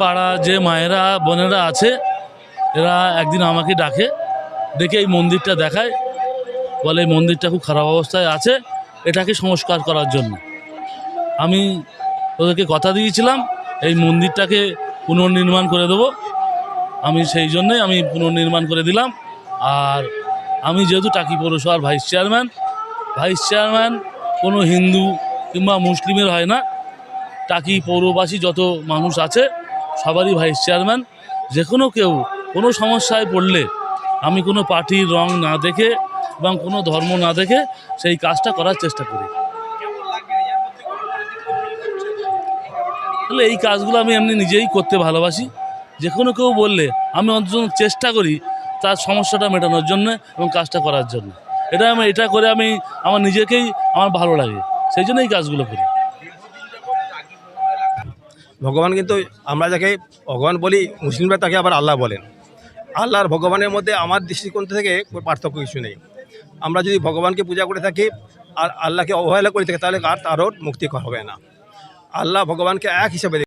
পাড়া যে মায়েরা বোনেরা আছে এরা একদিন আমাকে ডেকে এই মন্দিরটা দেখায়, বলে এই মন্দিরটা খুব খারাপ অবস্থায় আছে, এটাকে সংস্কার করার জন্য। আমি ওদেরকে কথা দিয়েছিলাম এই মন্দিরটাকে পুনর্নির্মাণ করে দেবো। আমি সেই জন্যই আমি পুনর্নির্মাণ করে দিলাম। আর আমি যেহেতু টাকি পৌরসভার ভাইস চেয়ারম্যান কোনো হিন্দু কিংবা মুসলিমের হয় না, টাকি পৌরবাসী যত মানুষ আছে সবারই ভাইস চেয়ারম্যান। যে কেউ কোনো সমস্যায় পড়লে আমি কোনো পার্টির রং না দেখে এবং কোনো ধর্ম না দেখে সেই কাজটা করার চেষ্টা করি। তাহলে এই কাজগুলো আমি এমনি নিজেই করতে ভালোবাসি। যে কেউ বললে আমি অন্তত চেষ্টা করি তার সমস্যাটা মেটানোর জন্য এবং কাজটা করার জন্য। এটা করে আমি আমার নিজেকেই আমার ভালো লাগে, সেই জন্য এই কাজগুলো করি। ভগবান কিন্তু আমরা যাকে ভগবান বলি, মুসলিমরা তাকে আবার আল্লাহ বলেন। আল্লাহর ভগবানের মধ্যে আমার দৃষ্টিকোণ থেকে পার্থক্য কিছু নেই। আমরা যদি ভগবানকে পূজা করে থাকি আর আল্লাহকে অবহেলা করে থাকি তাহলে তারও মুক্তি হবে না। আল্লাহ ভগবানকে এক হিসাবে